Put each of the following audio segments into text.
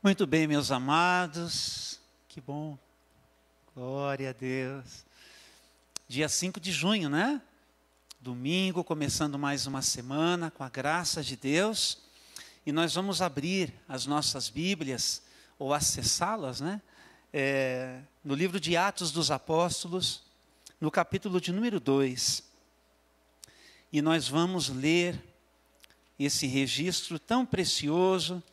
Muito bem, meus amados, que bom, glória a Deus. Dia 5 de junho, né? Domingo, começando mais uma semana, com a graça de Deus. E nós vamos abrir as nossas Bíblias, ou acessá-las, né? No livro de Atos dos Apóstolos, no capítulo de número 2. E nós vamos ler esse registro tão precioso,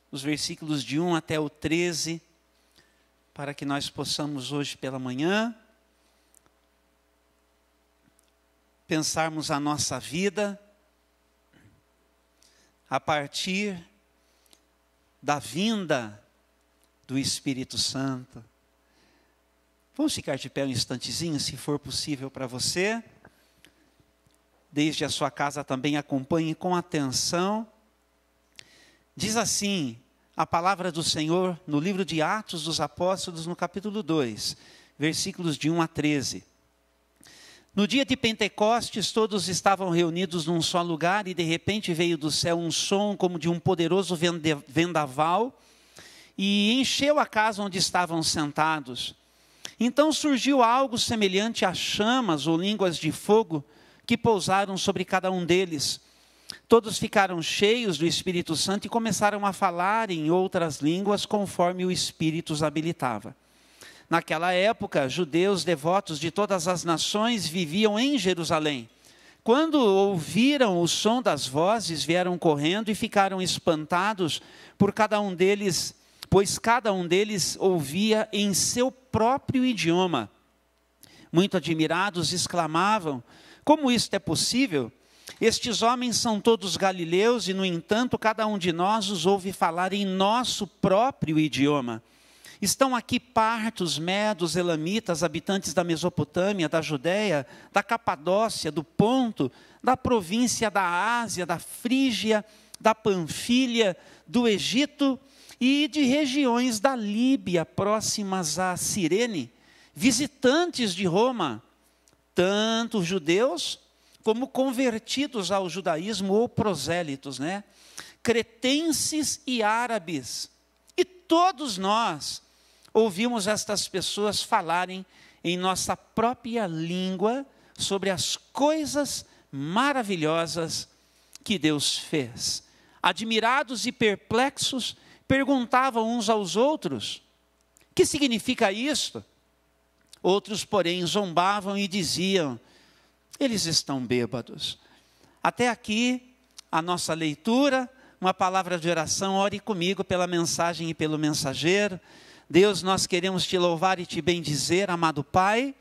os versículos de 1 até o 13, para que nós possamos hoje pela manhã pensarmos a nossa vida a partir da vinda do Espírito Santo. Vamos ficar de pé um instantezinho, se for possível para você. Desde a sua casa também acompanhe com atenção. Diz assim a palavra do Senhor no livro de Atos dos Apóstolos, no capítulo 2, versículos de 1 a 13. No dia de Pentecostes, todos estavam reunidos num só lugar e de repente veio do céu um som como de um poderoso vendaval e encheu a casa onde estavam sentados. Então surgiu algo semelhante a chamas ou línguas de fogo que pousaram sobre cada um deles. Todos ficaram cheios do Espírito Santo e começaram a falar em outras línguas conforme o Espírito os habilitava. Naquela época, judeus devotos de todas as nações viviam em Jerusalém. Quando ouviram o som das vozes, vieram correndo e ficaram espantados por cada um deles, pois cada um deles ouvia em seu próprio idioma. Muito admirados, exclamavam: "Como isto é possível? Estes homens são todos galileus e, no entanto, cada um de nós os ouve falar em nosso próprio idioma. Estão aqui partos, medos, elamitas, habitantes da Mesopotâmia, da Judéia, da Capadócia, do Ponto, da província da Ásia, da Frígia, da Panfilha, do Egito e de regiões da Líbia próximas a Cirene, visitantes de Roma, tanto judeus como convertidos ao judaísmo ou prosélitos, né? Cretenses e árabes. E todos nós ouvimos estas pessoas falarem em nossa própria língua sobre as coisas maravilhosas que Deus fez. Admirados e perplexos, perguntavam uns aos outros: "Que significa isto?" Outros, porém, zombavam e diziam: "Eles estão bêbados." Até aqui a nossa leitura, uma palavra de oração. Ore comigo pela mensagem e pelo mensageiro. Deus, nós queremos te louvar e te bendizer, amado Pai.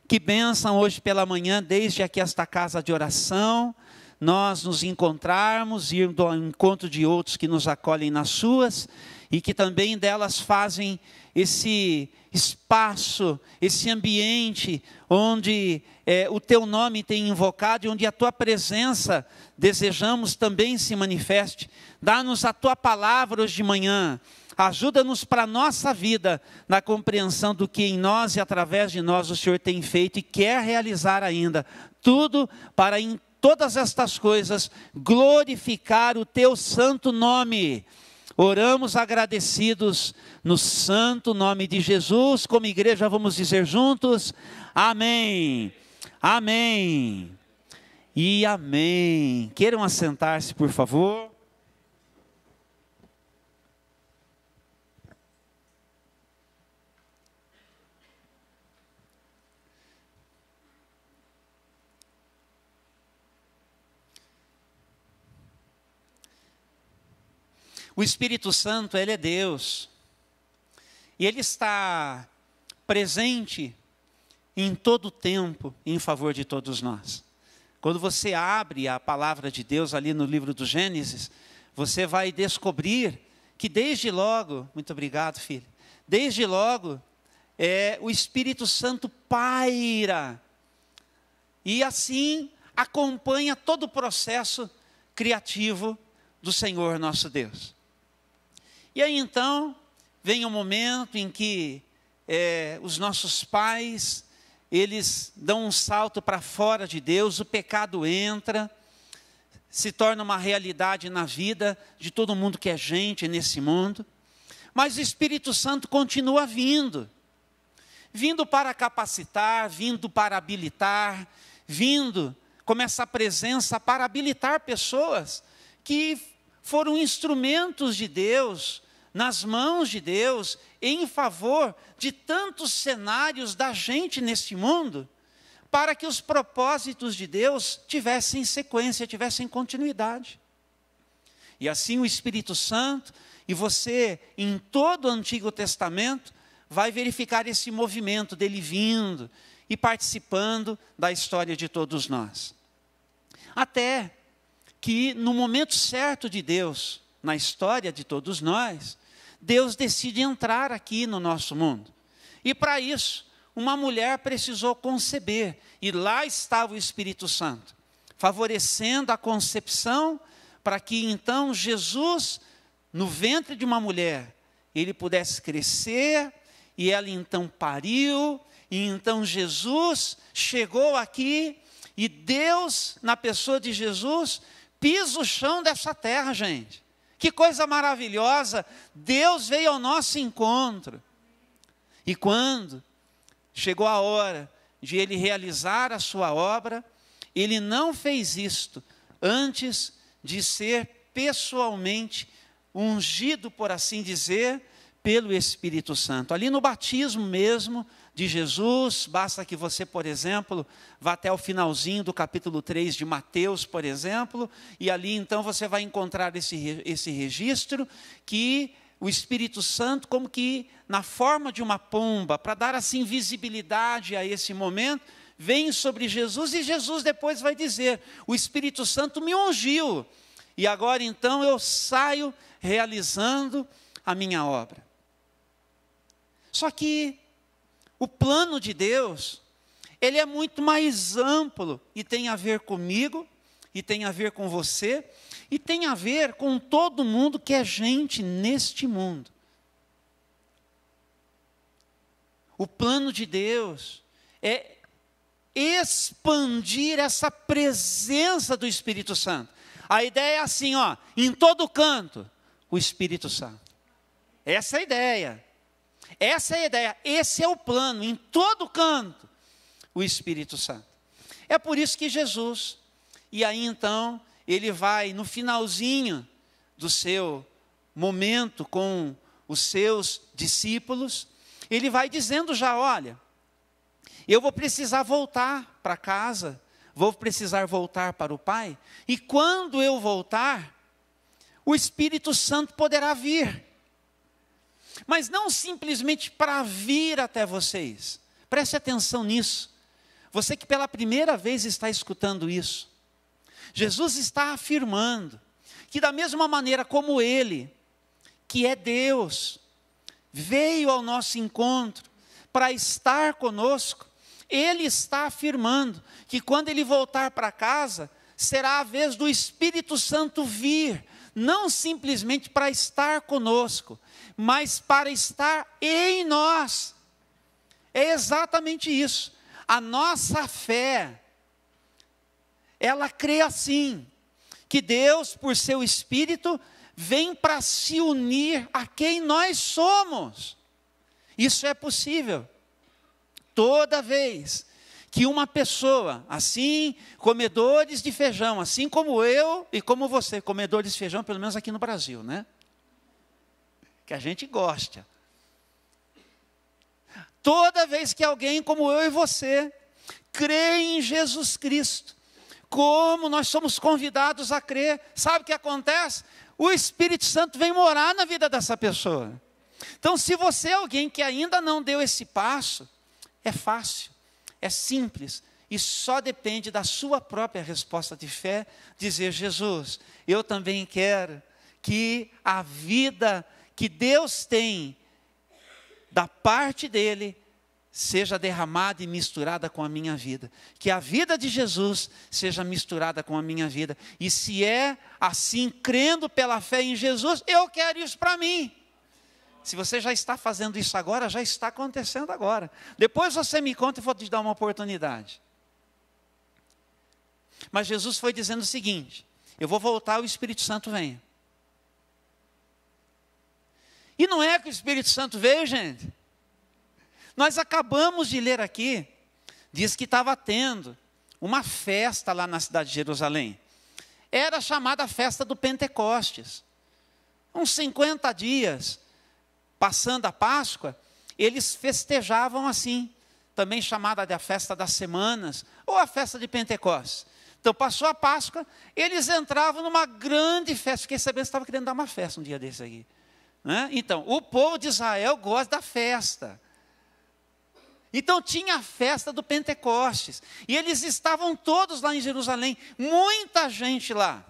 Que bênção hoje pela manhã, desde aqui esta casa de oração, nós nos encontrarmos, ir ao encontro de outros que nos acolhem nas suas, e que também delas fazem esse espaço, esse ambiente onde o teu nome tem invocado e onde a tua presença desejamos também se manifeste. Dá-nos a tua palavra hoje de manhã. Ajuda-nos para a nossa vida, na compreensão do que em nós e através de nós o Senhor tem feito e quer realizar ainda. Tudo para em todas estas coisas glorificar o teu santo nome. Oramos agradecidos no santo nome de Jesus. Como igreja vamos dizer juntos: amém, amém e amém. Queiram assentar-se, por favor. O Espírito Santo, Ele é Deus, e Ele está presente em todo o tempo, em favor de todos nós. Quando você abre a palavra de Deus ali no livro do Gênesis, você vai descobrir que desde logo, muito obrigado, filho, desde logo, o Espírito Santo paira, e assim acompanha todo o processo criativo do Senhor nosso Deus. E aí então, vem um momento em que os nossos pais, eles dão um salto para fora de Deus, o pecado entra, se torna uma realidade na vida de todo mundo que é gente nesse mundo. Mas o Espírito Santo continua vindo. Vindo para capacitar, vindo para habilitar, vindo como essa presença para habilitar pessoas que foram instrumentos de Deus, nas mãos de Deus, em favor de tantos cenários da gente neste mundo, para que os propósitos de Deus tivessem sequência, tivessem continuidade. E assim o Espírito Santo, e você, em todo o Antigo Testamento, vai verificar esse movimento dele vindo e participando da história de todos nós. Até que no momento certo de Deus, na história de todos nós, Deus decide entrar aqui no nosso mundo. E para isso, uma mulher precisou conceber, e lá estava o Espírito Santo, favorecendo a concepção, para que então Jesus, no ventre de uma mulher, ele pudesse crescer, e ela então pariu, e então Jesus chegou aqui, e Deus, na pessoa de Jesus, pisa o chão dessa terra, gente. Que coisa maravilhosa, Deus veio ao nosso encontro. E quando chegou a hora de ele realizar a sua obra, ele não fez isto antes de ser pessoalmente ungido, por assim dizer, pelo Espírito Santo. Ali no batismo mesmo de Jesus, basta que você, por exemplo, vá até o finalzinho do capítulo 3 de Mateus, por exemplo, e ali então você vai encontrar esse registro que o Espírito Santo, como que na forma de uma pomba, para dar assim visibilidade a esse momento, vem sobre Jesus, e Jesus depois vai dizer: o Espírito Santo me ungiu, e agora então eu saio realizando a minha obra. Só que o plano de Deus, ele é muito mais amplo, e tem a ver comigo, e tem a ver com você, e tem a ver com todo mundo que é gente neste mundo. O plano de Deus é expandir essa presença do Espírito Santo. A ideia é assim, ó, em todo canto, o Espírito Santo. Essa é a ideia. Essa é a ideia, esse é o plano, em todo canto, o Espírito Santo. É por isso que Jesus, e aí então, ele vai no finalzinho do seu momento com os seus discípulos, ele vai dizendo já: olha, eu vou precisar voltar para casa, vou precisar voltar para o Pai, e quando eu voltar, o Espírito Santo poderá vir. Mas não simplesmente para vir até vocês. Preste atenção nisso. Você que pela primeira vez está escutando isso. Jesus está afirmando que da mesma maneira como Ele, que é Deus, veio ao nosso encontro para estar conosco, Ele está afirmando que quando Ele voltar para casa, será a vez do Espírito Santo vir, não simplesmente para estar conosco, mas para estar em nós. É exatamente isso. A nossa fé, ela crê assim, que Deus, por seu Espírito, vem para se unir a quem nós somos. Isso é possível. Toda vez que uma pessoa, assim, comedores de feijão, assim como eu e como você, comedores de feijão, pelo menos aqui no Brasil, né? Que a gente gosta. Toda vez que alguém como eu e você crê em Jesus Cristo, como nós somos convidados a crer, sabe o que acontece? O Espírito Santo vem morar na vida dessa pessoa. Então, se você é alguém que ainda não deu esse passo, é fácil. É simples, e só depende da sua própria resposta de fé, dizer: Jesus, eu também quero que a vida que Deus tem, da parte dEle, seja derramada e misturada com a minha vida. Que a vida de Jesus seja misturada com a minha vida. E se é assim, crendo pela fé em Jesus, eu quero isso para mim. Se você já está fazendo isso agora, já está acontecendo agora. Depois você me conta e vou te dar uma oportunidade. Mas Jesus foi dizendo o seguinte: eu vou voltar, o Espírito Santo venha. E não é que o Espírito Santo veio, gente. Nós acabamos de ler aqui, diz que estava tendo uma festa lá na cidade de Jerusalém. Era chamada a festa do Pentecostes. Uns 50 dias, passando a Páscoa, eles festejavam assim, também chamada de a festa das semanas, ou a festa de Pentecostes. Então, passou a Páscoa, eles entravam numa grande festa. Fiquei sabendo que estava querendo dar uma festa um dia desse aqui. Né? Então, o povo de Israel gosta da festa. Então, tinha a festa do Pentecostes. E eles estavam todos lá em Jerusalém, muita gente lá.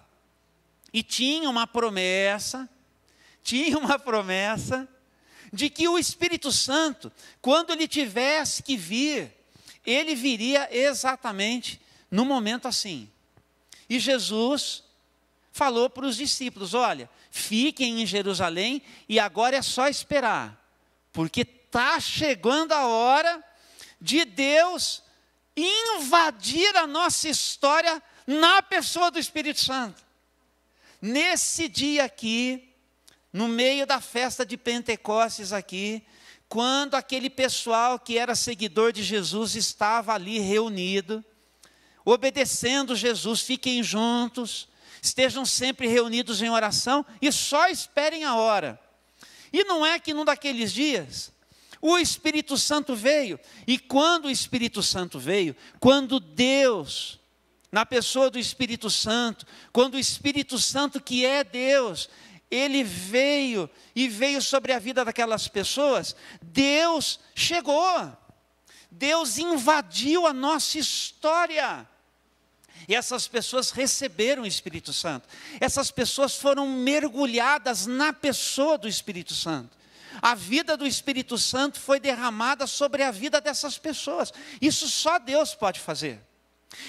E tinha uma promessa de que o Espírito Santo, quando ele tivesse que vir, ele viria exatamente no momento assim. E Jesus falou para os discípulos, olha, fiquem em Jerusalém e agora é só esperar, porque está chegando a hora de Deus invadir a nossa história na pessoa do Espírito Santo. Nesse dia aqui, no meio da festa de Pentecostes aqui, quando aquele pessoal que era seguidor de Jesus estava ali reunido, obedecendo Jesus, fiquem juntos, estejam sempre reunidos em oração e só esperem a hora. E não é que num daqueles dias, o Espírito Santo veio, e quando o Espírito Santo veio, quando Deus, na pessoa do Espírito Santo, quando o Espírito Santo que é Deus, ele veio e veio sobre a vida daquelas pessoas, Deus chegou, Deus invadiu a nossa história. E essas pessoas receberam o Espírito Santo. Essas pessoas foram mergulhadas na pessoa do Espírito Santo. A vida do Espírito Santo foi derramada sobre a vida dessas pessoas. Isso só Deus pode fazer.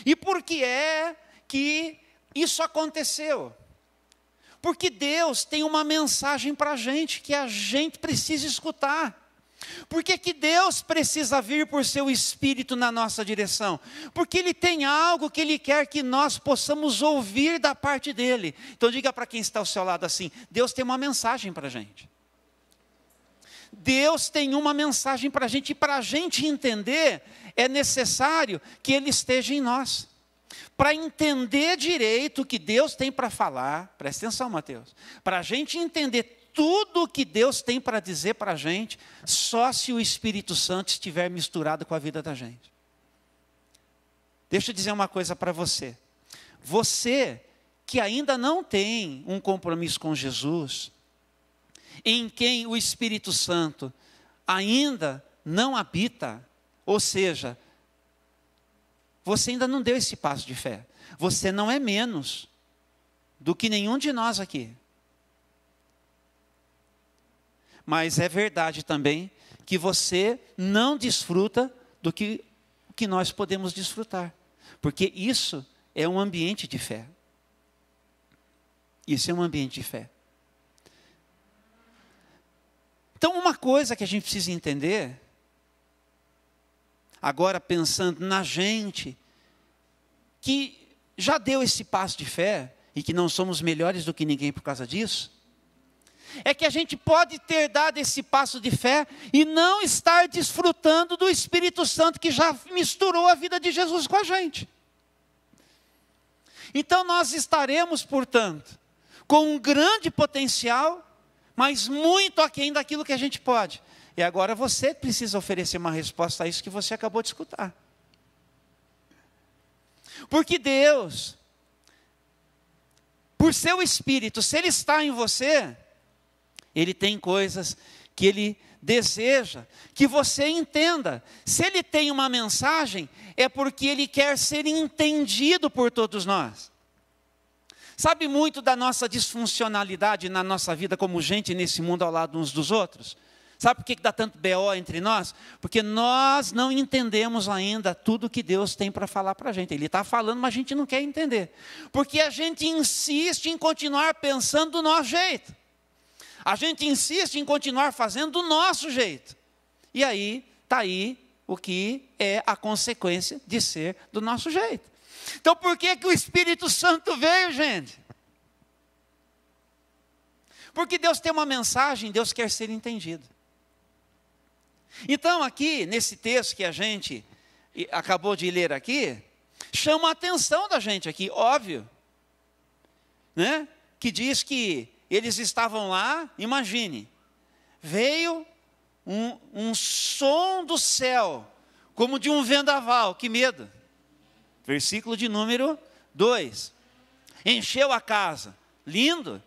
E por que é que isso aconteceu? Porque Deus tem uma mensagem para a gente que a gente precisa escutar. Por que Deus precisa vir por seu Espírito na nossa direção? Porque Ele tem algo que Ele quer que nós possamos ouvir da parte dEle. Então diga para quem está ao seu lado assim, Deus tem uma mensagem para a gente. Deus tem uma mensagem para a gente, e para a gente entender, é necessário que Ele esteja em nós. Para entender direito o que Deus tem para falar, presta atenção, Mateus, para a gente entender tudo o que Deus tem para dizer para a gente, só se o Espírito Santo estiver misturado com a vida da gente. Deixa eu dizer uma coisa para você. Você que ainda não tem um compromisso com Jesus, em quem o Espírito Santo ainda não habita, ou seja, você ainda não deu esse passo de fé. Você não é menos do que nenhum de nós aqui. Mas é verdade também que você não desfruta do que nós podemos desfrutar. Porque isso é um ambiente de fé. Isso é um ambiente de fé. Então, uma coisa que a gente precisa entender, agora pensando na gente, que já deu esse passo de fé, e que não somos melhores do que ninguém por causa disso, é que a gente pode ter dado esse passo de fé e não estar desfrutando do Espírito Santo que já misturou a vida de Jesus com a gente. Então nós estaremos, portanto, com um grande potencial, mas muito aquém daquilo que a gente pode. E agora você precisa oferecer uma resposta a isso que você acabou de escutar. Porque Deus, por seu Espírito, se Ele está em você, Ele tem coisas que Ele deseja que você entenda. Se Ele tem uma mensagem, é porque Ele quer ser entendido por todos nós. Sabe muito da nossa disfuncionalidade na nossa vida como gente nesse mundo ao lado uns dos outros? Sabe por que dá tanto BO entre nós? Porque nós não entendemos ainda tudo que Deus tem para falar para a gente. Ele está falando, mas a gente não quer entender. Porque a gente insiste em continuar pensando do nosso jeito. A gente insiste em continuar fazendo do nosso jeito. E aí, está aí o que é a consequência de ser do nosso jeito. Então, por que o Espírito Santo veio, gente? Porque Deus tem uma mensagem, Deus quer ser entendido. Então aqui, nesse texto que a gente acabou de ler aqui, chama a atenção da gente aqui, óbvio, né? Que diz que eles estavam lá, imagine, veio um som do céu, como de um vendaval, que medo. Versículo de número 2. Encheu a casa, lindo.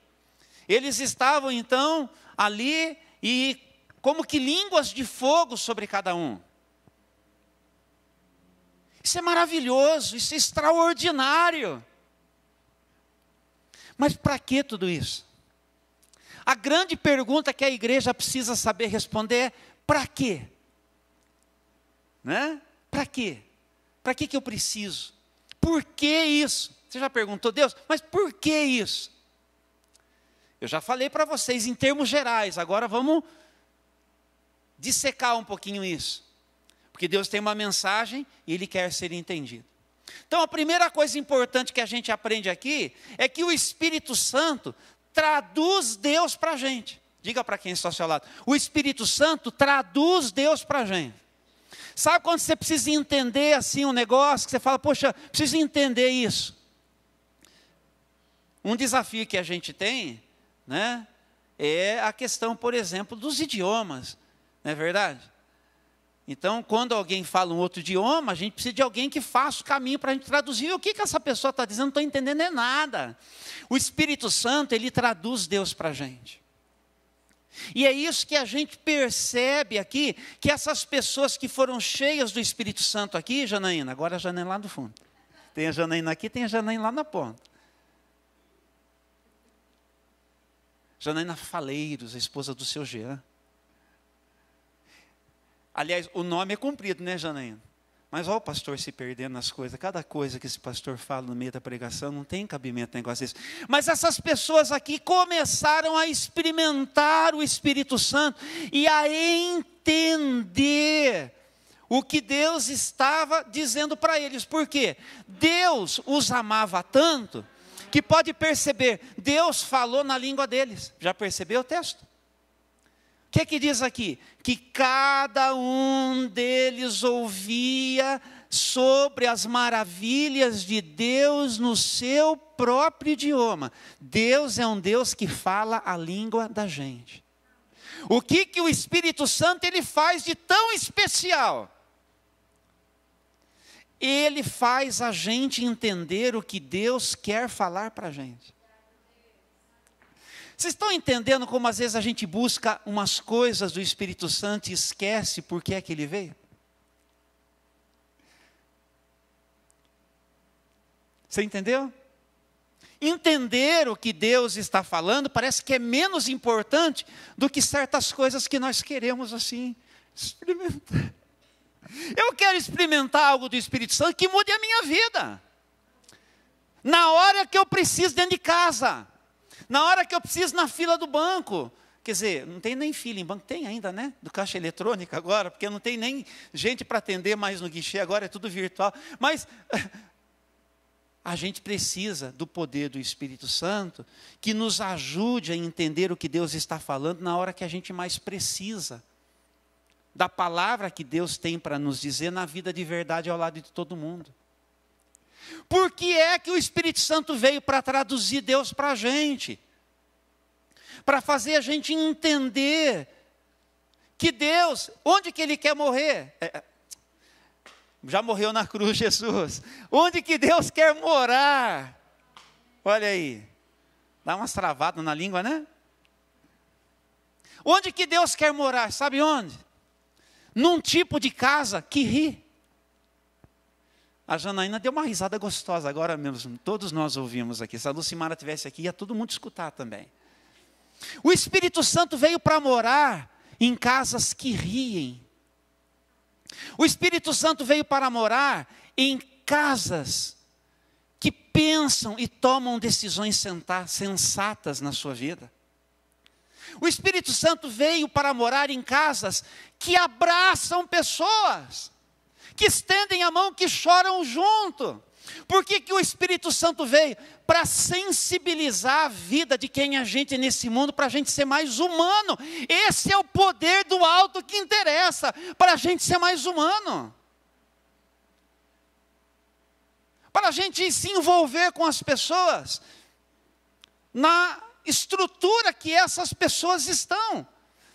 Eles estavam então ali e como que línguas de fogo sobre cada um. Isso é maravilhoso, isso é extraordinário. Mas para que tudo isso? A grande pergunta que a igreja precisa saber responder é: para quê? Né? Para quê? Para que eu preciso? Por que isso? Você já perguntou, Deus, mas por que isso? Eu já falei para vocês em termos gerais, agora vamos dissecar um pouquinho isso. Porque Deus tem uma mensagem e Ele quer ser entendido. Então a primeira coisa importante que a gente aprende aqui é que o Espírito Santo traduz Deus para a gente. Diga para quem está ao seu lado: o Espírito Santo traduz Deus para a gente. Sabe quando você precisa entender assim um negócio, que você fala, poxa, preciso entender isso. Um desafio que a gente tem, né, é a questão, por exemplo, dos idiomas. Não é verdade? Então, quando alguém fala um outro idioma, a gente precisa de alguém que faça o caminho para a gente traduzir. E o que essa pessoa está dizendo? Não estou entendendo é nada. O Espírito Santo, ele traduz Deus para a gente. E é isso que a gente percebe aqui, que essas pessoas que foram cheias do Espírito Santo aqui, Janaína, agora a Janaína lá no fundo. Tem a Janaína aqui, tem a Janaína lá na ponta. Janaína Faleiros, a esposa do seu Jean. Aliás, o nome é comprido, né, Janaína? Mas olha o pastor se perdendo nas coisas. Cada coisa que esse pastor fala no meio da pregação, não tem cabimento negócio desse. Mas essas pessoas aqui começaram a experimentar o Espírito Santo e a entender o que Deus estava dizendo para eles. Por quê? Deus os amava tanto que pode perceber, Deus falou na língua deles. Já percebeu o texto? O que diz aqui? Que cada um deles ouvia sobre as maravilhas de Deus no seu próprio idioma. Deus é um Deus que fala a língua da gente. O que o Espírito Santo ele faz de tão especial? Ele faz a gente entender o que Deus quer falar para a gente. Vocês estão entendendo como às vezes a gente busca umas coisas do Espírito Santo e esquece por que é que ele veio? Você entendeu? Entender o que Deus está falando parece que é menos importante do que certas coisas que nós queremos assim experimentar. Eu quero experimentar algo do Espírito Santo que mude a minha vida. Na hora que eu preciso dentro de casa. Na hora que eu preciso na fila do banco. Quer dizer, não tem nem fila em banco. Tem ainda, né? Do caixa eletrônica agora. Porque não tem nem gente para atender mais no guichê. Agora é tudo virtual. Mas a gente precisa do poder do Espírito Santo. Que nos ajude a entender o que Deus está falando na hora que a gente mais precisa. Da palavra que Deus tem para nos dizer na vida de verdade ao lado de todo mundo. Por que é que o Espírito Santo veio para traduzir Deus para a gente? Para fazer a gente entender que Deus, onde que Ele quer morrer? Já morreu na cruz Jesus. Onde que Deus quer morar? Olha aí. Dá umas travadas na língua, né? Onde que Deus quer morar? Sabe onde? Num tipo de casa que ri. A Janaína deu uma risada gostosa agora mesmo. Todos nós ouvimos aqui. Se a Lucimara estivesse aqui, ia todo mundo escutar também. O Espírito Santo veio para morar em casas que riem. O Espírito Santo veio para morar em casas que pensam e tomam decisões sensatas na sua vida. O Espírito Santo veio para morar em casas que abraçam pessoas, que estendem a mão, que choram junto, Por que que o Espírito Santo veio? Para sensibilizar a vida de quem a gente é nesse mundo, para a gente ser mais humano. Esse é o poder do alto que interessa, para a gente ser mais humano. Para a gente se envolver com as pessoas, na estrutura que essas pessoas estão,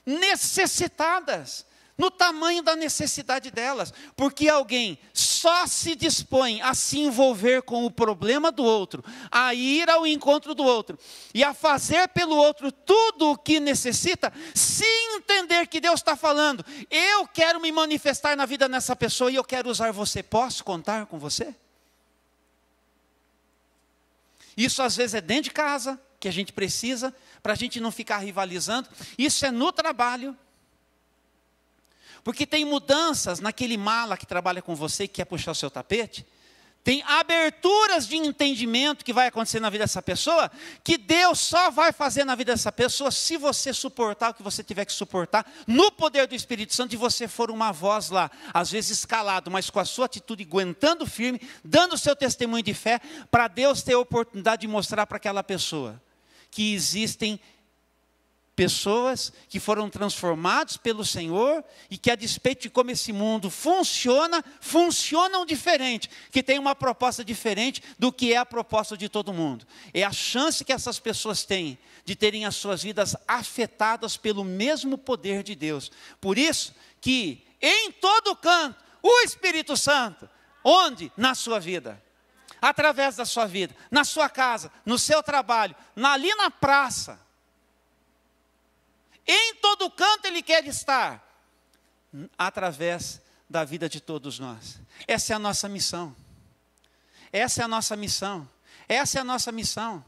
necessitadas, no tamanho da necessidade delas, porque alguém só se dispõe a se envolver com o problema do outro, a ir ao encontro do outro, e a fazer pelo outro tudo o que necessita, se entender que Deus está falando, eu quero me manifestar na vida dessa pessoa, e eu quero usar você, posso contar com você? Isso às vezes é dentro de casa, que a gente precisa, para a gente não ficar rivalizando, isso é no trabalho, porque tem mudanças naquele mala que trabalha com você, que quer puxar o seu tapete. Tem aberturas de entendimento que vai acontecer na vida dessa pessoa, que Deus só vai fazer na vida dessa pessoa, se você suportar o que você tiver que suportar, no poder do Espírito Santo, e você for uma voz lá, às vezes escalado, mas com a sua atitude aguentando firme, dando o seu testemunho de fé, para Deus ter a oportunidade de mostrar para aquela pessoa, que existem pessoas que foram transformadas pelo Senhor e que, a despeito de como esse mundo funciona, funcionam diferente, que tem uma proposta diferente do que é a proposta de todo mundo. É a chance que essas pessoas têm de terem as suas vidas afetadas pelo mesmo poder de Deus. Por isso que, em todo canto, o Espírito Santo, onde? Na sua vida. Através da sua vida, na sua casa, no seu trabalho, ali na praça. Em todo canto Ele quer estar, através da vida de todos nós. Essa é a nossa missão. Essa é a nossa missão. Essa é a nossa missão.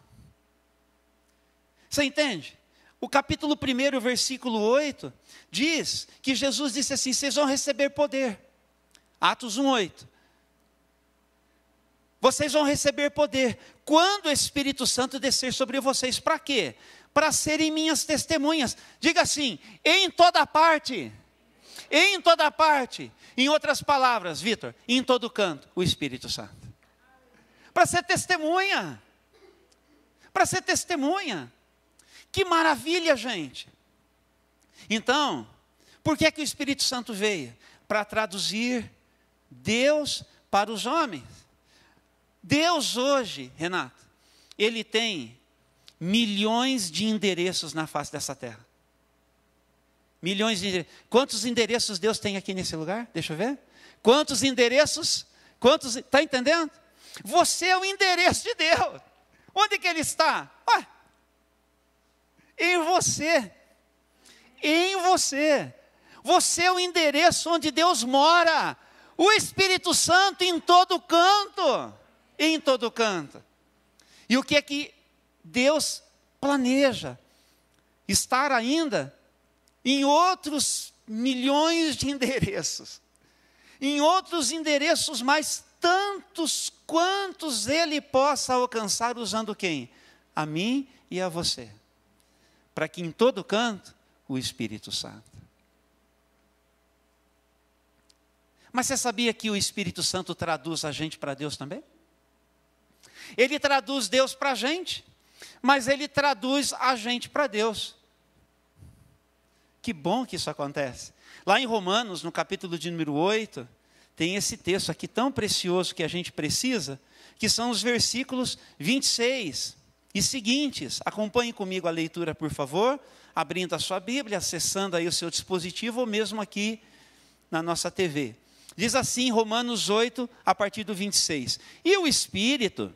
Você entende? O capítulo 1, versículo 8, diz que Jesus disse assim, vocês vão receber poder. Atos 1:8. Vocês vão receber poder quando o Espírito Santo descer sobre vocês. Para quê? Para serem minhas testemunhas. Diga assim, em toda parte. Em toda parte. Em outras palavras, Vitor, em todo canto, o Espírito Santo. Para ser testemunha. Para ser testemunha. Que maravilha, gente. Então, por que que o Espírito Santo veio? Para traduzir Deus para os homens. Deus hoje, Renato, Ele tem milhões de endereços na face dessa terra. Milhões de endereços. Quantos endereços Deus tem aqui nesse lugar? Deixa eu ver. Quantos endereços? Quantos? Está entendendo? Você é o endereço de Deus. Onde que Ele está? Em você. Em você. Você é o endereço onde Deus mora. O Espírito Santo em todo canto. Em todo canto. E o que é que Deus planeja? Estar ainda em outros milhões de endereços. Em outros endereços mais tantos quantos Ele possa alcançar usando quem? A mim e a você. Para que em todo canto o Espírito Santo. Mas você sabia que o Espírito Santo traduz a gente para Deus também? Ele traduz Deus para a gente, mas Ele traduz a gente para Deus. Que bom que isso acontece. Lá em Romanos, no capítulo de número 8, tem esse texto aqui tão precioso que a gente precisa, que são os versículos 26 e seguintes. Acompanhe comigo a leitura, por favor, abrindo a sua Bíblia, acessando aí o seu dispositivo, ou mesmo aqui na nossa TV. Diz assim, Romanos 8, a partir do 26. E o Espírito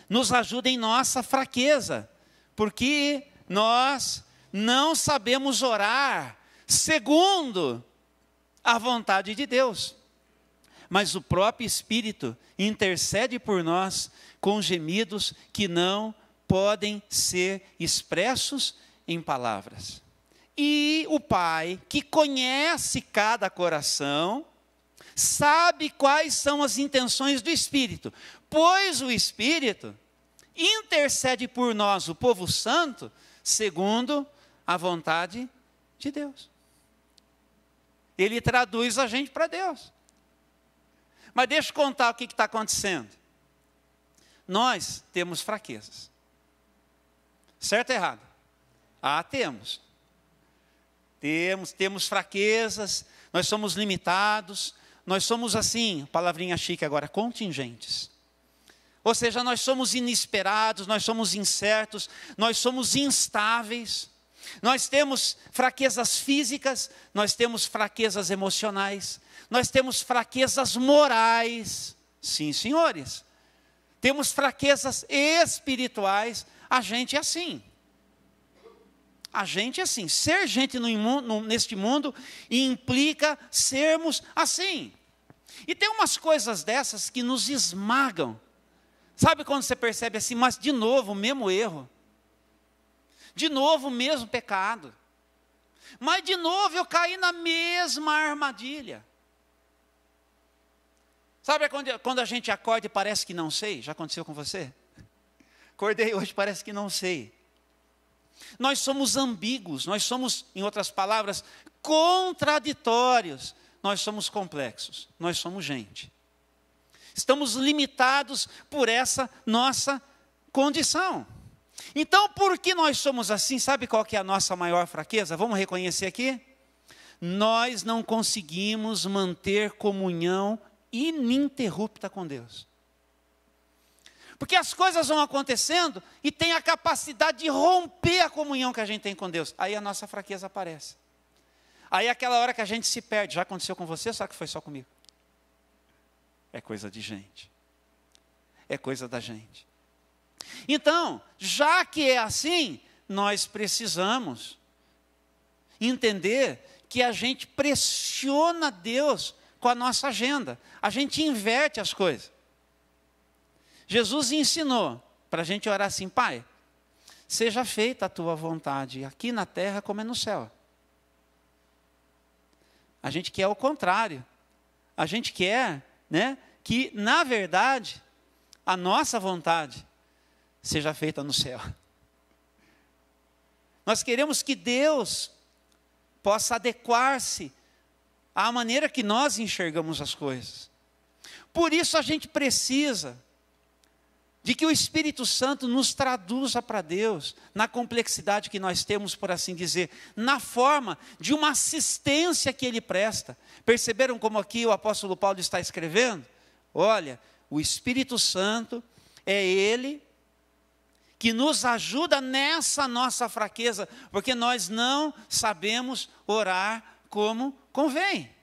nos ajuda em nossa fraqueza, porque nós não sabemos orar segundo a vontade de Deus. Mas o próprio Espírito intercede por nós com gemidos que não podem ser expressos em palavras. E o Pai, que conhece cada coração, sabe quais são as intenções do Espírito, pois o Espírito intercede por nós, o povo santo, segundo a vontade de Deus. Ele traduz a gente para Deus. Mas deixa eu contar o que está acontecendo. nós temos fraquezas. Certo ou errado? Temos. Temos fraquezas, nós somos limitados, nós somos assim, palavrinha chique agora, contingentes. Ou seja, nós somos inesperados, nós somos incertos, nós somos instáveis, nós temos fraquezas físicas, nós temos fraquezas emocionais, nós temos fraquezas morais, sim, senhores. Temos fraquezas espirituais, a gente é assim. A gente é assim. Ser gente neste mundo implica sermos assim. E tem umas coisas dessas que nos esmagam. Sabe quando você percebe assim, mas de novo o mesmo erro. De novo o mesmo pecado. Mas de novo eu caí na mesma armadilha. Sabe quando a gente acorda e parece que não sei? Já aconteceu com você? Acordei hoje, parece que não sei. Nós somos ambíguos, nós somos, em outras palavras, contraditórios. Nós somos complexos, nós somos gente. Estamos limitados por essa nossa condição. Então, por que nós somos assim? Sabe qual que é a nossa maior fraqueza? Vamos reconhecer aqui? Nós não conseguimos manter comunhão ininterrupta com Deus. Porque as coisas vão acontecendo e tem a capacidade de romper a comunhão que a gente tem com Deus. Aí a nossa fraqueza aparece. Aí é aquela hora que a gente se perde. Já aconteceu com você ou será que foi só comigo? É coisa de gente. É coisa da gente. Então, já que é assim, nós precisamos entender que a gente pressiona Deus com a nossa agenda. A gente inverte as coisas. Jesus ensinou para a gente orar assim: Pai, seja feita a tua vontade, aqui na terra como é no céu. A gente quer o contrário. A gente quer, que, na verdade, a nossa vontade seja feita no céu. Nós queremos que Deus possa adequar-se à maneira que nós enxergamos as coisas. Por isso a gente precisa de que o Espírito Santo nos traduza para Deus, na complexidade que nós temos, por assim dizer, na forma de uma assistência que Ele presta. Perceberam como aqui o apóstolo Paulo está escrevendo? Olha, o Espírito Santo é Ele que nos ajuda nessa nossa fraqueza, porque nós não sabemos orar como convém.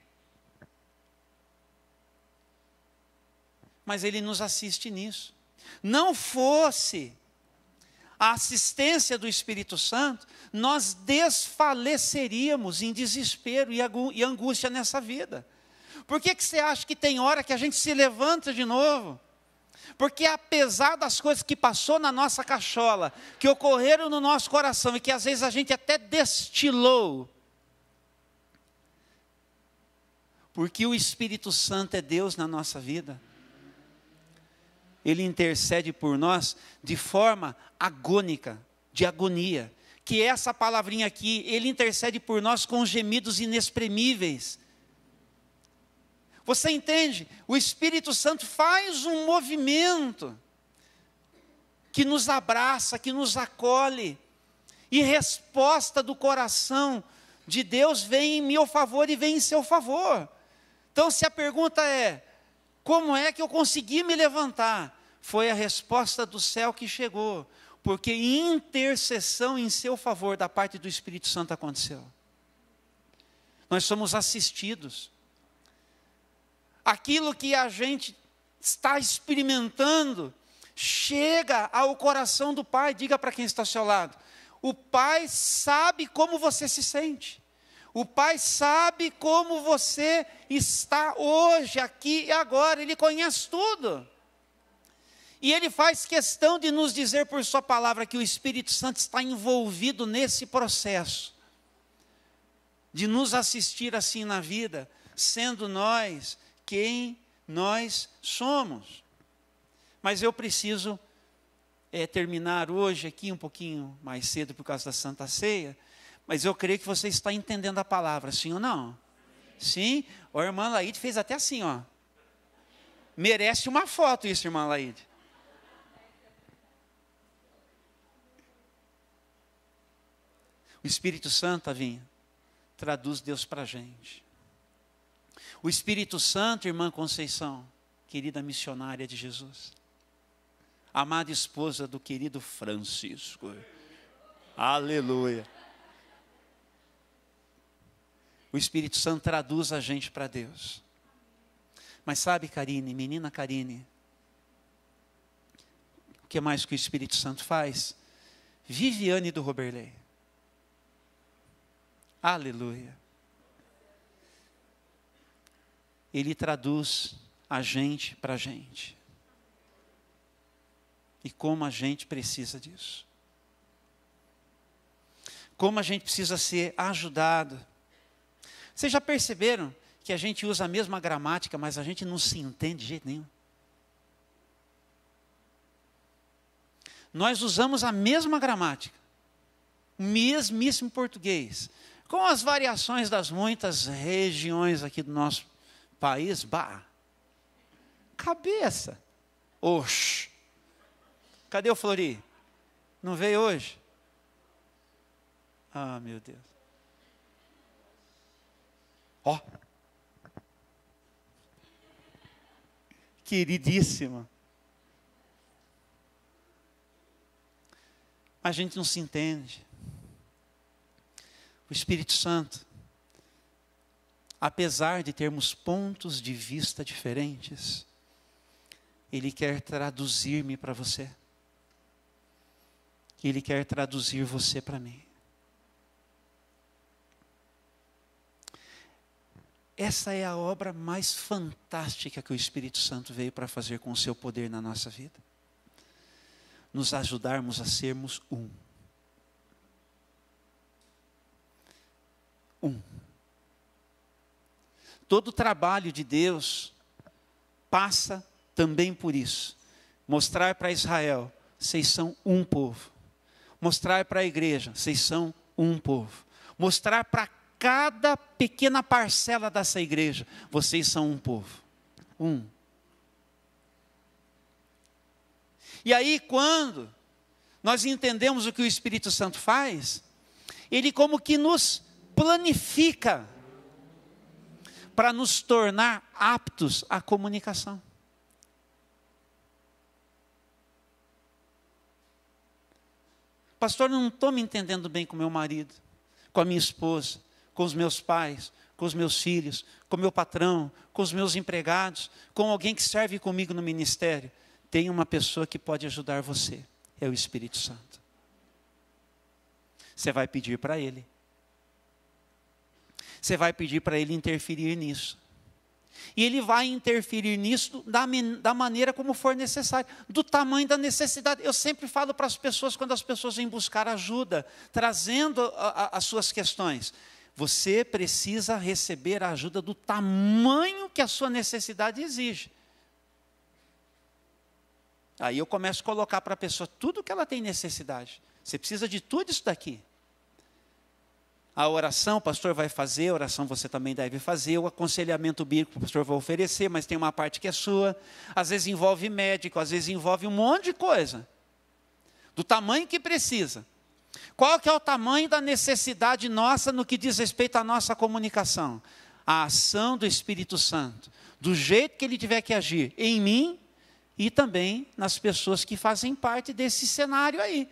Mas Ele nos assiste nisso. Não fosse a assistência do Espírito Santo, nós desfaleceríamos em desespero e angústia nessa vida. Por que você acha que tem hora que a gente se levanta de novo? Porque apesar das coisas que passou na nossa cachola, que ocorreram no nosso coração e que às vezes a gente até destilou, porque o Espírito Santo é Deus na nossa vida, Ele intercede por nós de forma agônica, de agonia, que é essa palavrinha aqui, Ele intercede por nós com gemidos inexprimíveis. Você entende? O Espírito Santo faz um movimento que nos abraça, que nos acolhe, e resposta do coração de Deus vem em meu favor e vem em seu favor. Então, se a pergunta é, como é que eu consegui me levantar? Foi a resposta do céu que chegou, porque intercessão em seu favor da parte do Espírito Santo aconteceu. Nós somos assistidos. Aquilo que a gente está experimentando chega ao coração do Pai. Diga para quem está ao seu lado: o Pai sabe como você se sente. O Pai sabe como você está hoje, aqui e agora. Ele conhece tudo. E Ele faz questão de nos dizer por sua palavra que o Espírito Santo está envolvido nesse processo de nos assistir assim na vida, sendo nós quem nós somos. Mas eu preciso terminar hoje aqui um pouquinho mais cedo por causa da Santa Ceia, mas eu creio que você está entendendo a palavra, sim ou não? Sim? A irmã Laíde fez até assim, ó. Merece uma foto isso, irmã Laíde. O Espírito Santo, Tavinha, traduz Deus para a gente. O Espírito Santo, irmã Conceição, querida missionária de Jesus, amada esposa do querido Francisco, aleluia. O Espírito Santo traduz a gente para Deus. Mas sabe, Karine, menina Karine, o que mais que o Espírito Santo faz? Viviane do Roberley. Aleluia. Ele traduz a gente para a gente. E como a gente precisa disso. Como a gente precisa ser ajudado. Vocês já perceberam que a gente usa a mesma gramática, mas a gente não se entende de jeito nenhum? Nós usamos a mesma gramática, o mesmíssimo português, com as variações das muitas regiões aqui do nosso país. Bah, cabeça. Oxe, cadê o Flori? Não veio hoje? Ah, meu Deus. Ó, queridíssima. A gente não se entende. O Espírito Santo, apesar de termos pontos de vista diferentes, Ele quer traduzir-me para você. Ele quer traduzir você para mim. Essa é a obra mais fantástica que o Espírito Santo veio para fazer com o seu poder na nossa vida. Nos ajudarmos a sermos um. Um. Todo o trabalho de Deus passa também por isso. Mostrar para Israel, vocês são um povo. Mostrar para a igreja, vocês são um povo. Mostrar para cada pequena parcela dessa igreja, vocês são um povo. Um. E aí, quando nós entendemos o que o Espírito Santo faz, ele como que nos planifica para nos tornar aptos à comunicação. Pastor, não estou me entendendo bem com meu marido, com a minha esposa, com os meus pais, com os meus filhos, com o meu patrão, com os meus empregados, com alguém que serve comigo no ministério. Tem uma pessoa que pode ajudar você, é o Espírito Santo. Você vai pedir para Ele. Você vai pedir para Ele interferir nisso. E Ele vai interferir nisso da maneira como for necessário, do tamanho da necessidade. Eu sempre falo para as pessoas, quando as pessoas vêm buscar ajuda, trazendo as suas questões, você precisa receber a ajuda do tamanho que a sua necessidade exige. Aí eu começo a colocar para a pessoa tudo que ela tem necessidade. Você precisa de tudo isso daqui. A oração o pastor vai fazer, a oração você também deve fazer, o aconselhamento bíblico o pastor vai oferecer, mas tem uma parte que é sua. Às vezes envolve médico, às vezes envolve um monte de coisa. Do tamanho que precisa. Qual que é o tamanho da necessidade nossa no que diz respeito à nossa comunicação? A ação do Espírito Santo, do jeito que ele tiver que agir em mim e também nas pessoas que fazem parte desse cenário aí,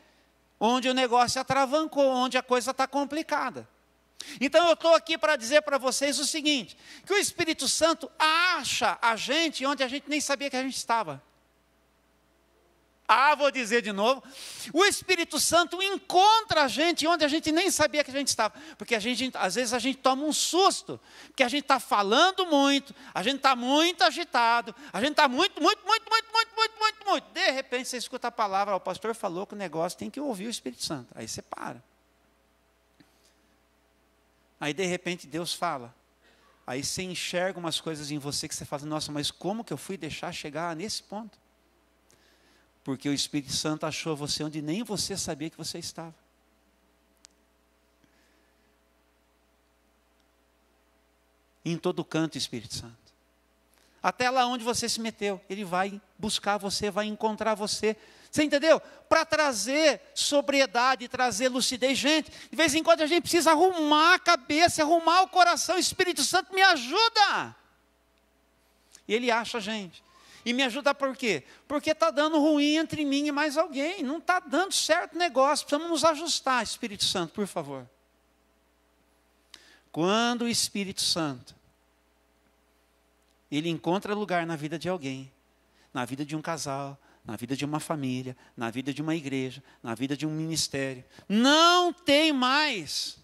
onde o negócio atravancou, onde a coisa está complicada. Então eu estou aqui para dizer para vocês o seguinte, que o Espírito Santo acha a gente onde a gente nem sabia que a gente estava. Vou dizer de novo, o Espírito Santo encontra a gente onde a gente nem sabia que a gente estava, porque às vezes a gente toma um susto, porque a gente está falando muito, a gente está muito agitado, a gente está muito, de repente você escuta a palavra, o pastor falou que o negócio tem que ouvir o Espírito Santo, aí você para, aí de repente Deus fala, aí você enxerga umas coisas em você que você fala, nossa, mas como que eu fui deixar chegar nesse ponto? Porque o Espírito Santo achou você onde nem você sabia que você estava. Em todo canto, Espírito Santo. até lá onde você se meteu. Ele vai buscar você, vai encontrar você. Você entendeu? Para trazer sobriedade, trazer lucidez. Gente, de vez em quando a gente precisa arrumar a cabeça, arrumar o coração. O Espírito Santo me ajuda. E Ele acha a gente. E me ajuda por quê? Porque está dando ruim entre mim e mais alguém. Não está dando certo o negócio. Precisamos nos ajustar, Espírito Santo, por favor. Quando o Espírito Santo, ele encontra lugar na vida de alguém, na vida de um casal, na vida de uma família, na vida de uma igreja, na vida de um ministério, não tem mais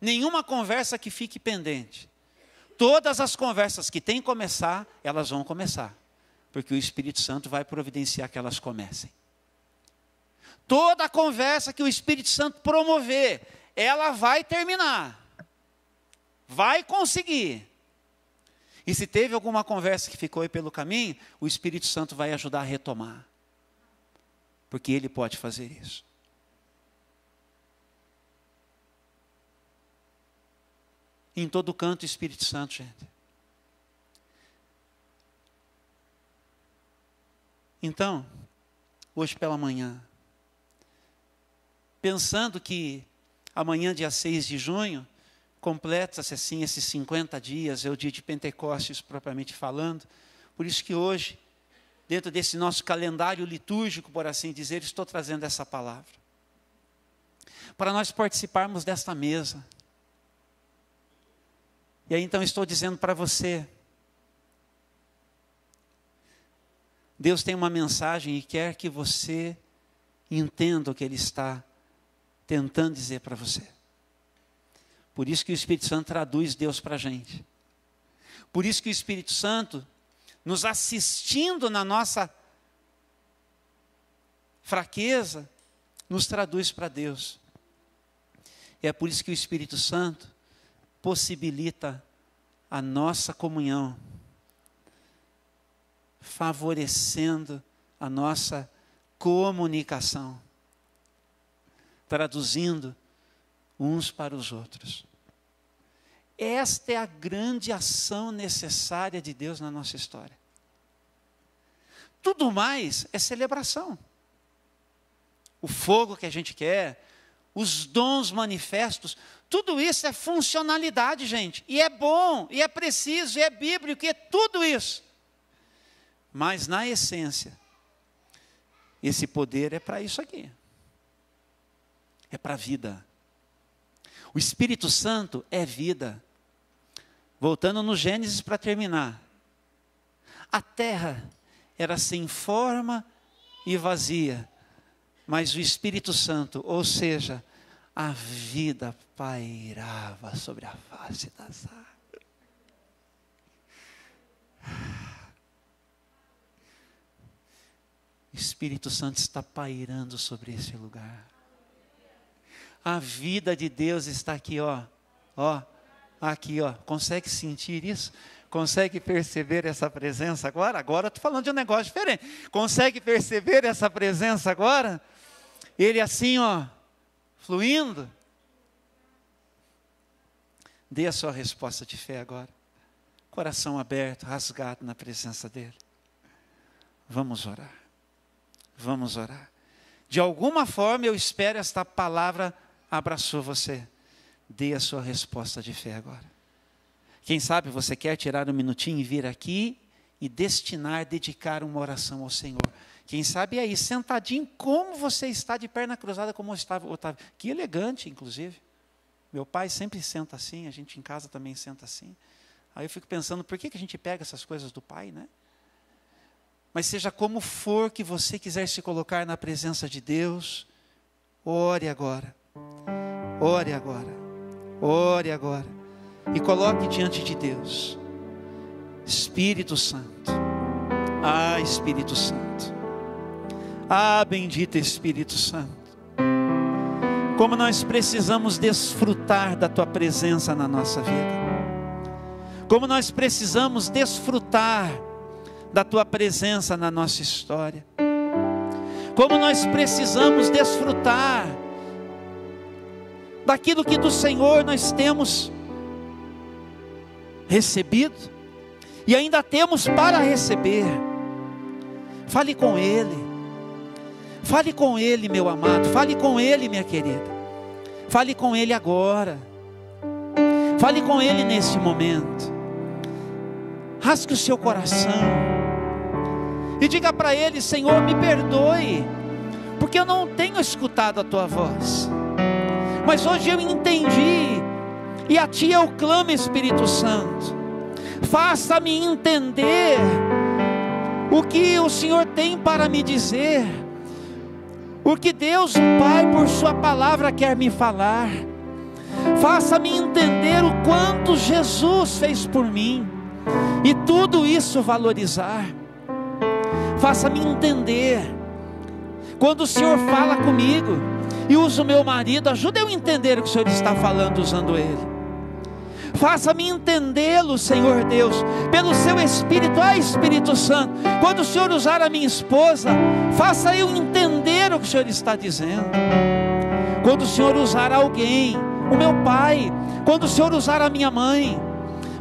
nenhuma conversa que fique pendente. Todas as conversas que tem que começar, elas vão começar. Porque o Espírito Santo vai providenciar que elas comecem. Toda a conversa que o Espírito Santo promover, ela vai terminar. Vai conseguir. E se teve alguma conversa que ficou aí pelo caminho, o Espírito Santo vai ajudar a retomar. Porque Ele pode fazer isso. Em todo canto, o Espírito Santo, gente. Então, hoje pela manhã, pensando que amanhã, dia 6 de junho, completa-se assim esses 50 dias, é o dia de Pentecostes propriamente falando. Por isso que hoje, dentro desse nosso calendário litúrgico, por assim dizer, estou trazendo essa palavra. Para nós participarmos desta mesa. E aí então estou dizendo para você, Deus tem uma mensagem e quer que você entenda o que Ele está tentando dizer para você. Por isso que o Espírito Santo traduz Deus para a gente. Por isso que o Espírito Santo, nos assistindo na nossa fraqueza, nos traduz para Deus. E é por isso que o Espírito Santo possibilita a nossa comunhão, favorecendo a nossa comunicação, traduzindo uns para os outros. Esta é a grande ação necessária de Deus na nossa história. Tudo mais é celebração. O fogo que a gente quer, os dons manifestos, tudo isso é funcionalidade, gente. E é bom, e é preciso, e é bíblico, e é tudo isso. Mas na essência, esse poder é para isso aqui. É para a vida. O Espírito Santo é vida. Voltando no Gênesis para terminar. A terra era sem forma e vazia. Mas o Espírito Santo, ou seja, a vida pairava sobre a face das águas. O Espírito Santo está pairando sobre esse lugar. A vida de Deus está aqui, ó. Aqui, ó. Consegue sentir isso? Consegue perceber essa presença agora? Agora eu estou falando de um negócio diferente. Consegue perceber essa presença agora? Ele assim, ó, fluindo. Dê a sua resposta de fé agora. Coração aberto, rasgado na presença dEle. Vamos orar. Vamos orar. De alguma forma eu espero esta palavra abraçou você. Dê a sua resposta de fé agora. Quem sabe você quer tirar um minutinho e vir aqui e dedicar uma oração ao Senhor. Quem sabe aí, sentadinho, como você está de perna cruzada, como estava Otávio. Que elegante, inclusive. Meu pai sempre senta assim, a gente em casa também senta assim. Aí eu fico pensando, por que a gente pega essas coisas do pai, né? Mas seja como for que você quiser se colocar na presença de Deus, ore agora. Ore agora. Ore agora. E coloque diante de Deus. Espírito Santo. Ah, Espírito Santo. Ah, bendito Espírito Santo. Como nós precisamos desfrutar da Tua presença na nossa vida. Como nós precisamos desfrutar da Tua presença na nossa história. Como nós precisamos desfrutar daquilo que do Senhor nós temos recebido e ainda temos para receber. Fale com Ele. Fale com Ele, meu amado. Fale com Ele, minha querida. Fale com Ele agora. Fale com Ele nesse momento. Rasgue o seu coração e diga para Ele: Senhor, me perdoe, porque eu não tenho escutado a Tua voz, mas hoje eu entendi, e a Ti eu clamo, Espírito Santo. Faça-me entender o que o Senhor tem para me dizer, o que Deus, o Pai, por Sua palavra quer me falar. Faça-me entender o quanto Jesus fez por mim, e tudo isso valorizar. Faça-me entender, quando o Senhor fala comigo e usa o meu marido, ajuda eu a entender o que o Senhor está falando usando ele. Faça-me entendê-lo, Senhor Deus, pelo seu Espírito. Espírito Santo, quando o Senhor usar a minha esposa, faça eu entender o que o Senhor está dizendo. Quando o Senhor usar alguém, o meu pai, quando o Senhor usar a minha mãe,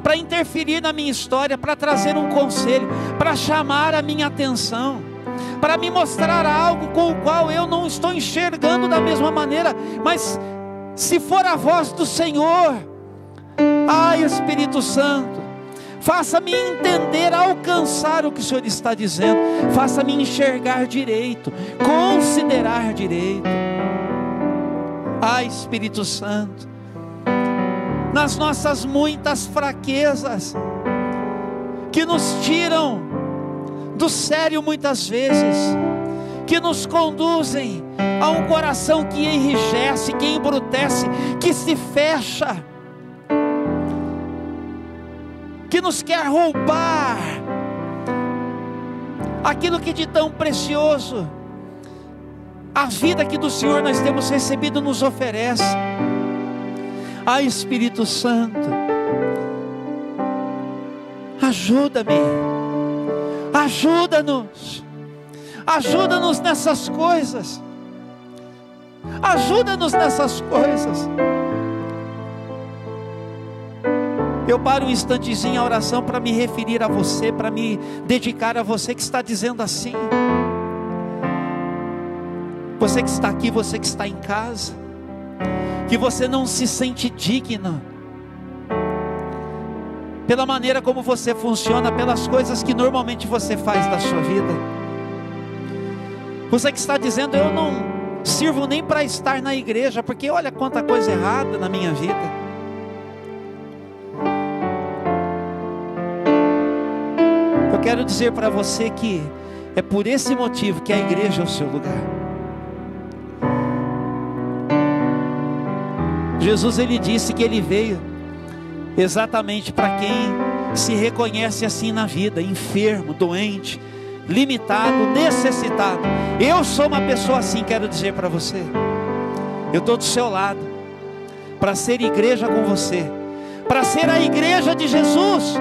para interferir na minha história, para trazer um conselho, para chamar a minha atenção, para me mostrar algo com o qual eu não estou enxergando da mesma maneira, mas se for a voz do Senhor, Espírito Santo, faça-me entender, alcançar o que o Senhor está dizendo, faça-me enxergar direito, considerar direito. Espírito Santo, nas nossas muitas fraquezas, que nos tiram do sério muitas vezes, que nos conduzem a um coração que enrijece, que embrutece, que se fecha, que nos quer roubar aquilo que de tão precioso a vida que do Senhor nós temos recebido nos oferece. Espírito Santo, ajuda-me, ajuda-nos nessas coisas, ajuda-nos nessas coisas. Eu paro um instantezinho a oração para me referir a você, para me dedicar a você que está dizendo assim. Você que está aqui, você que está em casa, que você não se sente digno, pela maneira como você funciona, pelas coisas que normalmente você faz da sua vida. Você que está dizendo: eu não sirvo nem para estar na igreja, porque olha quanta coisa errada na minha vida. Eu quero dizer para você que é por esse motivo que a igreja é o seu lugar. Jesus, ele disse que ele veio exatamente para quem se reconhece assim na vida: enfermo, doente, limitado, necessitado. Eu sou uma pessoa assim. Quero dizer para você, eu estou do seu lado, para ser igreja com você, para ser a igreja de Jesus,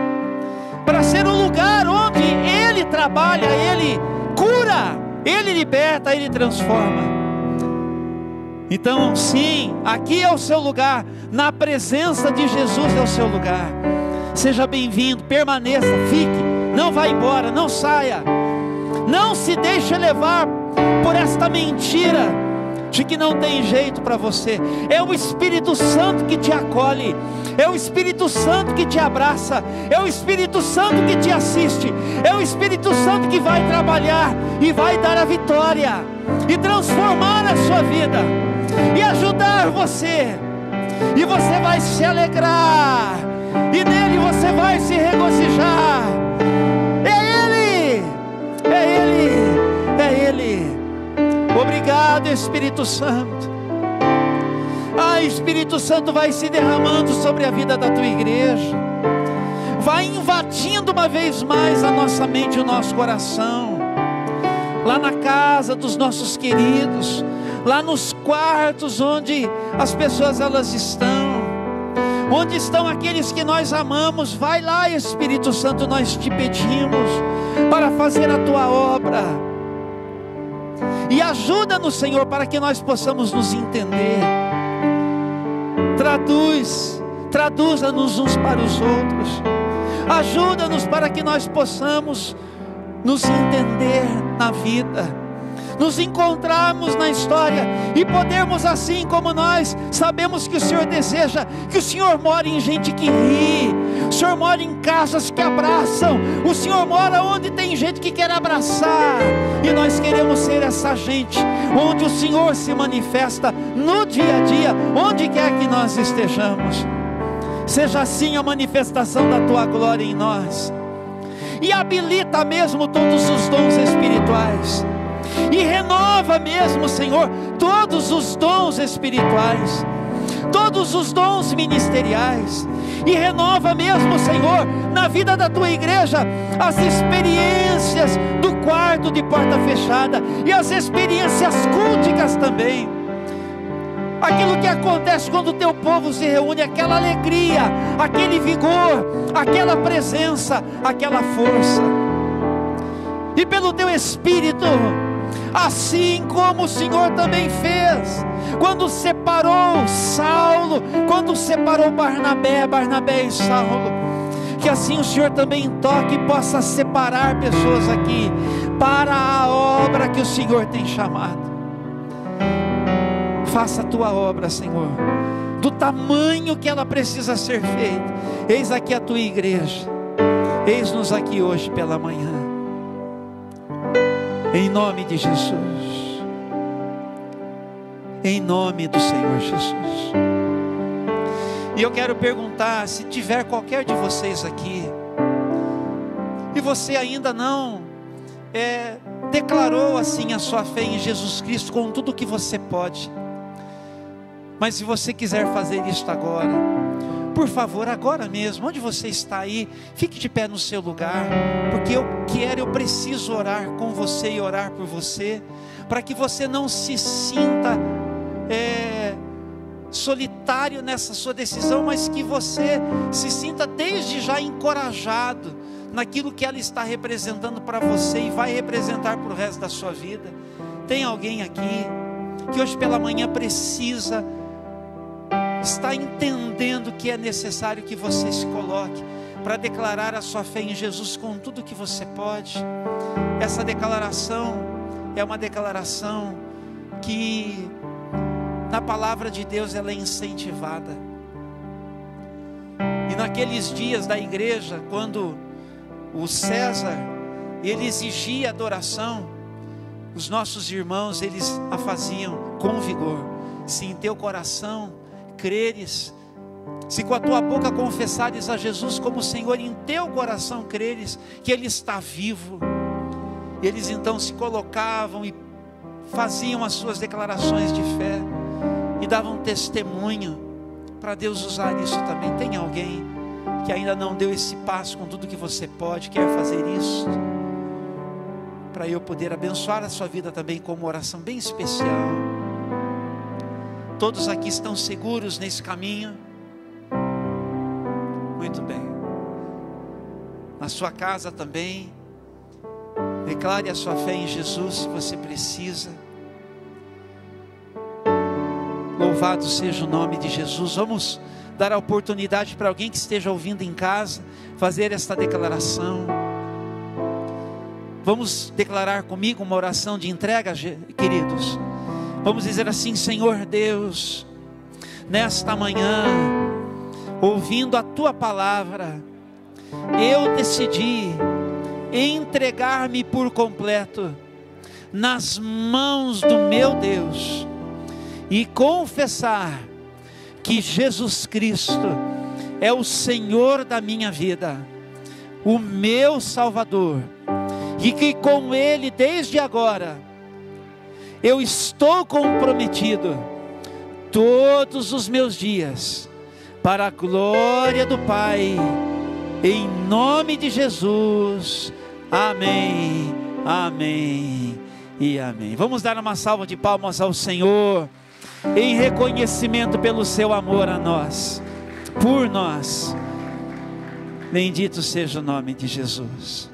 para ser o lugar onde Ele trabalha, Ele cura, Ele liberta, Ele transforma. Então sim, aqui é o seu lugar, na presença de Jesus é o seu lugar. Seja bem-vindo, permaneça, fique, não vá embora, não saia, não se deixe levar por esta mentira de que não tem jeito para você. É o Espírito Santo que te acolhe, é o Espírito Santo que te abraça, é o Espírito Santo que te assiste, é o Espírito Santo que vai trabalhar e vai dar a vitória e transformar a sua vida e ajudar você, e você vai se alegrar, e nele você vai se regozijar. É Ele, é Ele, é Ele. Obrigado, Espírito Santo. Espírito Santo, vai se derramando sobre a vida da tua igreja, vai invadindo uma vez mais a nossa mente e o nosso coração, lá na casa dos nossos queridos, lá nos quartos onde as pessoas elas estão, onde estão aqueles que nós amamos. Vai lá, Espírito Santo, nós te pedimos para fazer a tua obra, e ajuda-nos, Senhor, para que nós possamos nos entender. Traduza-nos uns para os outros. Ajuda-nos para que nós possamos nos entender na vida, nos encontrarmos na história e podermos, assim como nós sabemos que o Senhor deseja, que o Senhor mora em gente que ri, o Senhor mora em casas que abraçam, o Senhor mora onde tem gente que quer abraçar, e nós queremos ser essa gente, onde o Senhor se manifesta no dia a dia, onde quer que nós estejamos. Seja assim a manifestação da Tua glória em nós, e habilita mesmo todos os dons espirituais, e renova mesmo, Senhor, todos os dons espirituais, todos os dons ministeriais, e renova mesmo, Senhor, na vida da Tua igreja, as experiências do quarto de porta fechada, e as experiências culticas também, aquilo que acontece quando o Teu povo se reúne, aquela alegria, aquele vigor, aquela presença, aquela força, e pelo Teu Espírito, assim como o Senhor também fez, quando separou Saulo, quando separou Barnabé e Saulo, que assim o Senhor também toque e possa separar pessoas aqui, para a obra que o Senhor tem chamado. Faça a Tua obra, Senhor, do tamanho que ela precisa ser feita. Eis aqui a Tua igreja, eis-nos aqui hoje pela manhã, em nome de Jesus, em nome do Senhor Jesus. E eu quero perguntar, se tiver qualquer de vocês aqui, e você ainda não declarou assim a sua fé em Jesus Cristo com tudo que você pode, mas se você quiser fazer isto agora, por favor, agora mesmo, onde você está aí, fique de pé no seu lugar, porque eu preciso orar com você e orar por você, para que você não se sinta solitário nessa sua decisão, mas que você se sinta desde já encorajado naquilo que ela está representando para você e vai representar para o resto da sua vida. Tem alguém aqui que hoje pela manhã está entendendo que é necessário que você se coloque para declarar a sua fé em Jesus com tudo que você pode? Essa declaração é uma declaração que na palavra de Deus ela é incentivada. E naqueles dias da igreja, quando o César ele exigia adoração, os nossos irmãos eles a faziam com vigor. Se em teu coração creres, se com a tua boca confessares a Jesus como Senhor, em teu coração creres que Ele está vivo, eles então se colocavam e faziam as suas declarações de fé e davam testemunho para Deus usar isso também. Tem alguém que ainda não deu esse passo com tudo que você pode, quer fazer isso, para eu poder abençoar a sua vida também com uma oração bem especial? Todos aqui estão seguros nesse caminho? Muito bem. Na sua casa também, declare a sua fé em Jesus se você precisa. Louvado seja o nome de Jesus. Vamos dar a oportunidade para alguém que esteja ouvindo em casa fazer esta declaração. Vamos declarar comigo uma oração de entrega, queridos. Vamos dizer assim: Senhor Deus, nesta manhã, ouvindo a Tua palavra, eu decidi entregar-me por completo nas mãos do meu Deus e confessar que Jesus Cristo é o Senhor da minha vida, o meu Salvador, e que com Ele desde agora eu estou comprometido todos os meus dias para a glória do Pai, em nome de Jesus. Amém, amém e amém. Vamos dar uma salva de palmas ao Senhor em reconhecimento pelo seu amor a nós, por nós. Bendito seja o nome de Jesus.